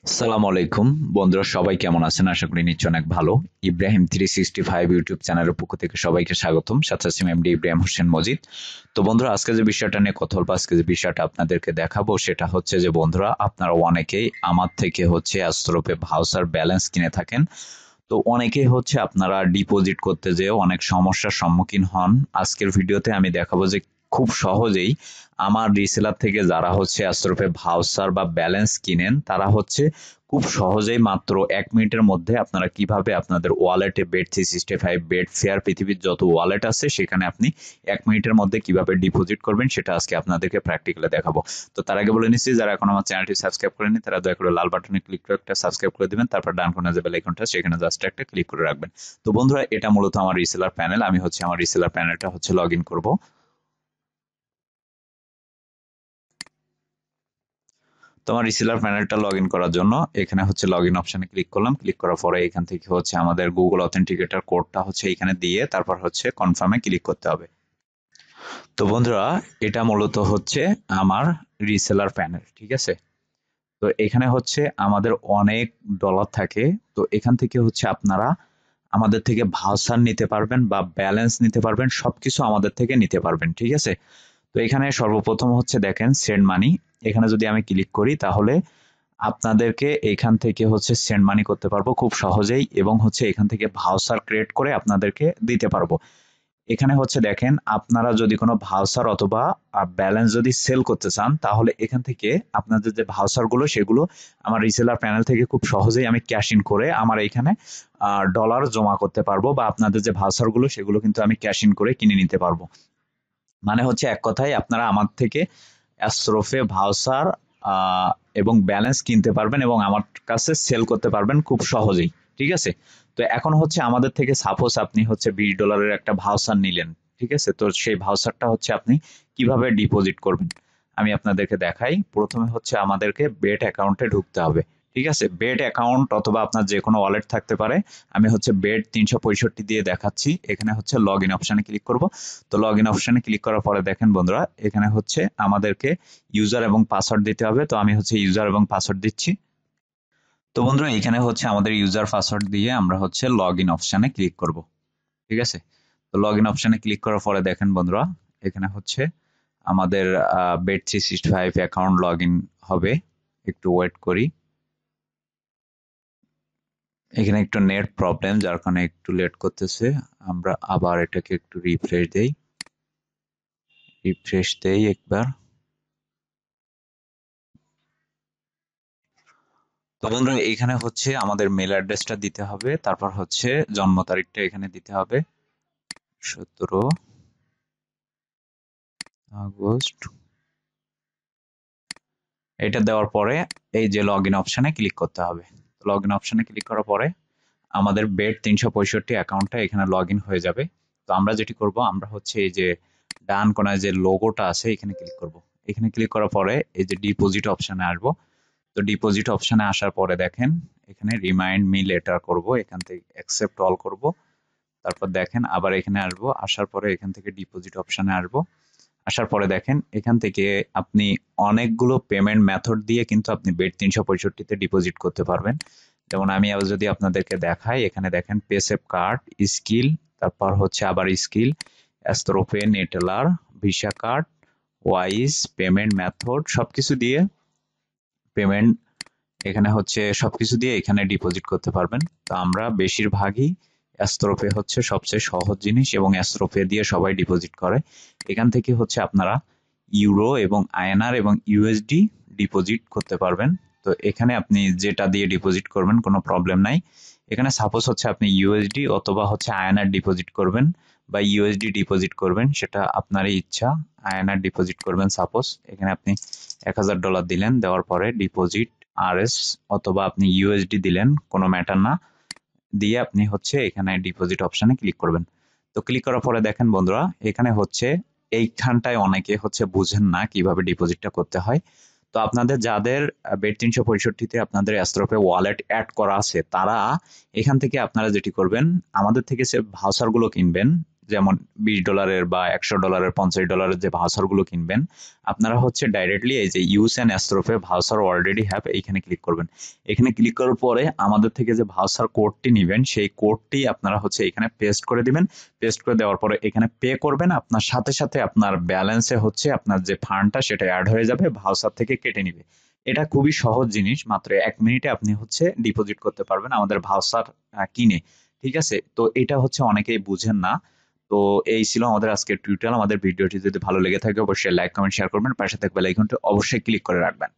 আসসালামু আলাইকুম বন্ধুরা, সবাই কেমন আছেন? আশা করি নিশ্চয় অনেক ভালো। ইব্রাহিম 365 ইউটিউব চ্যানেলের পক্ষ থেকে সবাইকে স্বাগতম। সাথে আছি এমডি ইব্রাহিম হোসেন মজিদ। তো বন্ধুরা, আজকে যে বিষয়টা নিয়ে কথা বলবো, আজকে যে বিষয়টা আপনাদেরকে দেখাবো সেটা হচ্ছে যে বন্ধুরা, আপনারা অনেকেই আমার থেকে হচ্ছে অ্যাস্ট্রোপে ভাউচার ব্যালেন্স কিনে থাকেন। তো অনেকেই হচ্ছে আপনারা ডিপোজিট করতে যেয়ে অনেক সমস্যার সম্মুখীন হন। আজকের ভিডিওতে আমি দেখাবো যে খুব সহজেই আমার রিসেলার থেকে যারা হচ্ছে অ্যাস্ট্রোপে ভাউচার বা ব্যালেন্স কিনেন, তারা হচ্ছে খুব সহজেই মাত্র 1 মিনিটের মধ্যে আপনারা কিভাবে আপনাদের ওয়ালেটে bet365, বেটফেয়ার, পৃথিবীর যত ওয়ালেট আছে সেখানে আপনি 1 মিনিটের মধ্যে কিভাবে ডিপোজিট করবেন সেটা আজকে আপনাদেরকে প্র্যাকটিক্যালি দেখাবো। তো তার আগে বলে নিচ্ছি, যারা এখন আমার চ্যানেলটি সাবস্ক্রাইব করেনি তারা দয়া করে লাল বাটনে ক্লিক করে একটা সাবস্ক্রাইব করে দিবেন, তারপর ডান কোণে যে বেল আইকনটা সেখানে জাস্ট একটা ক্লিক করে রাখবেন। তো বন্ধুরা, এটা মূলত আমার রিসেলার প্যানেল। আমি হচ্ছে আমার রিসেলার প্যানেলটা হচ্ছে লগ ইন করবো। তো আমার রিসেলার প্যানেলটা লগ ইন করার জন্য এখানে হচ্ছে লগ ইন অপশনে ক্লিক করলাম। ক্লিক করার পরে এখান থেকে হচ্ছে আমাদের গুগল অথেন্টিকেটর কোডটা হচ্ছে এখানে দিয়ে তারপর হচ্ছে কনফার্মে ক্লিক করতে হবে। তো বন্ধুরা, এটা মূলত হচ্ছে আমার রিসেলার প্যানেল, ঠিক আছে? তো এখানে হচ্ছে আমাদের অনেক ডলার থাকে। তো এখান থেকে হচ্ছে আপনারা আমাদের থেকে ভাউচার নিতে পারবেন বা ব্যালেন্স নিতে পারবেন, সবকিছু আমাদের থেকে নিতে পারবেন, ঠিক আছে? তো এখানে সর্বপ্রথম হচ্ছে দেখেন সেন্ড মানি। এখানে যদি আমি ক্লিক করি তাহলে আপনাদেরকে এখান থেকে হচ্ছে সেন্ড মানি করতে পারবো খুব সহজেই, এবং হচ্ছে এখান থেকে ভাউচার ক্রিয়েট করে আপনাদেরকে দিতে পারবো। এখানে হচ্ছে দেখেন, আপনারা যদি কোনো ভাউচার অথবা ব্যালেন্স যদি সেল করতে চান তাহলে এখান থেকে আপনাদের যে ভাউচার গুলো সেগুলো আমার রিসেলার প্যানেল থেকে খুব সহজেই আমি ক্যাশ ইন করে আমার এখানে ডলার জমা করতে পারবো, বা আপনাদের যে ভাউচার গুলো সেগুলো কিন্তু আমি ক্যাশ ইন করে কিনে নিতে পারবো। মানে হচ্ছে এক কথায় আপনারা আমার থেকে অ্যাস্ট্রোফে ভাউচার এবং ব্যালেন্স কিনতে পারবেন এবং আমার কাছে সেল করতে পারবেন খুব সহজেই, ঠিক আছে? তো এখন হচ্ছে আমাদের থেকে সাপোজ আপনি হচ্ছে $20 একটা ভাউচার নিলেন, ঠিক আছে? তো সেই ভাউচারটা হচ্ছে আপনি কিভাবে ডিপোজিট করবেন আমি আপনাদেরকে দেখাই। প্রথমে হচ্ছে আমাদেরকে বেট অ্যাকাউন্টে ঢুকতে হবে, ঠিক আছে? বেট অ্যাকাউন্ট অথবা আপনার যে কোনো ওয়ালেট থাকতে পারে। আমি হচ্ছে বেট 365 দিয়ে দেখাচ্ছি। এখানে হচ্ছে লগ ইন অপশানে ক্লিক করব। তো লগ ইন অপশানে ক্লিক করার পরে দেখেন বন্ধুরা, এখানে হচ্ছে আমাদেরকে ইউজার এবং পাসওয়ার্ড দিতে হবে। তো আমি হচ্ছে ইউজার এবং পাসওয়ার্ড দিচ্ছি। তো বন্ধুরা, এখানে হচ্ছে আমাদের ইউজার পাসওয়ার্ড দিয়ে আমরা হচ্ছে লগ ইন অপশানে ক্লিক করব, ঠিক আছে? তো লগ ইন অপশানে ক্লিক করার পরে দেখেন বন্ধুরা, এখানে হচ্ছে আমাদের bet365 অ্যাকাউন্ট লগ ইন হবে। একটু ওয়েট করি। এখানে একটু নেট প্রবলেম, যার কারণে একটু লেট করতেছে। আমরা আবার এটাকে একটু রিফ্রেশ দেই একবার। তো বন্ধুরা, এখানে হচ্ছে আমাদের মেল অ্যাড্রেসটা দিতে হবে, তারপর হচ্ছে জন্ম তারিখটা এখানে দিতে হবে, 17 আগস্ট। এটা দেওয়ার পরে এই যে লগ ইন অপশানে ক্লিক করতে হবে। লগ ইন অপশানে ক্লিক করার পরে আমাদের bet365 অ্যাকাউন্টটা এখানে লগ ইন হয়ে যাবে। তো আমরা যেটি করব, আমরা হচ্ছে এই যে ডান কোনায় যে লোগোটা আছে এখানে ক্লিক করব। এখানে ক্লিক করার পরে এই যে ডিপোজিট অপশানে আসবো। তো ডিপোজিট অপশানে আসার পরে দেখেন এখানে রিমাইন্ড মি লেটার করব, এখান থেকে অ্যাকসেপ্ট অল করব। তারপর দেখেন আবার এখানে আসবো, আসার পরে এখান থেকে ডিপোজিট অপশানে আসবো। আসার পরে দেখেন এখান থেকে আপনি অনেকগুলো পেমেন্ট মেথড দিয়ে কিন্তু আপনি bet365 ডিপোজিট করতে পারবেন। যেমন আমি আবার যদি আপনাদেরকে দেখাই, এখানে দেখেন পেসেপ কার্ড, স্কিল, তারপর হচ্ছে আবার Skrill, AstroPay, Neteller, Visa card, Wise, payment method সবকিছু দিয়ে পেমেন্ট এখানে হচ্ছে সবকিছু দিয়ে এখানে ডিপোজিট করতে পারবেন। তো আমরা বেশিরভাগই অ্যাস্ট্রোপে হচ্ছে সবচেয়ে সহজ জিনিস, এবং অ্যাস্ট্রোপে দিয়ে সবাই ডিপোজিট করে। এখান থেকে হচ্ছে আপনারা ইউরো এবং আইএনআর এবং ইউএসডি ডিপোজিট করতে পারবেন। তো এখানে আপনি যেটা দিয়ে ডিপোজিট করবেন কোনো প্রবলেম নাই। এখানে সাপোজ হচ্ছে আপনি ইউএসডি অথবা হচ্ছে আইএনআর ডিপোজিট করবেন বা ইউএসডি ডিপোজিট করবেন, সেটা আপনারই ইচ্ছা। আইএনআর ডিপোজিট করবেন সাপোজ, এখানে আপনি $1000 দিলেন, দেওয়ার পরে ডিপোজিট আরএস অথবা আপনি ইউএসডি দিলেন, কোনো ম্যাটার না, দিয়ে আপনি হচ্ছে এখানে ডিপোজিট অপশানে ক্লিক করবেন। তো ক্লিক করার পরে দেখেন বন্ধুরা, এখানে হচ্ছে এইখানটায় অনেকে হচ্ছে বুঝেন না কিভাবে ডিপোজিটটা করতে হয়। তো আপনাদের যাদের bet365 আপনাদের অ্যাস্ট্রোপে ওয়ালেট অ্যাড করা আছে, তারা এখান থেকে আপনারা যেটি করবেন, আমাদের থেকে সে ভাউচার গুলো কিনবেন, যেমন $20 বা $100 $50 যে ভাউচার গুলো কিনবেন, আপনারা হচ্ছে ডাইরেক্টলি এই যে use and AstroPay voucher already have এইখানে ক্লিক করবেন। এখানে ক্লিক করার পরে আমাদের থেকে যে ভাউচার কোডটি নিবেন সেই কোডটি আপনারা হচ্ছে এখানে পেস্ট করে দিবেন। পেস্ট করে দেওয়ার পরে এখানে পে করবেন, আপনার সাথে সাথে আপনার ব্যালেন্সে হচ্ছে আপনার যে ফান্ডটা সেটা অ্যাড হয়ে যাবে, ভাউচার থেকে কেটে নিবে। এটা খুবই সহজ জিনিস, মাত্র 1 মিনিটে আপনি হচ্ছে ডিপোজিট করতে পারবেন আমাদের ভাউচার কিনে। ঠিক আছে, তো এটা হচ্ছে অনেকেই বুঝেন না। তো এই ছিল আমাদের আজকের টিউটোরিয়াল। আমাদের ভিডিওটি যদি ভালো লেগে থাকে অবশ্যই লাইক কমেন্ট শেয়ার করবেন, পাশে থাকা বেল আইকনটি অবশ্যই ক্লিক করে রাখবেন।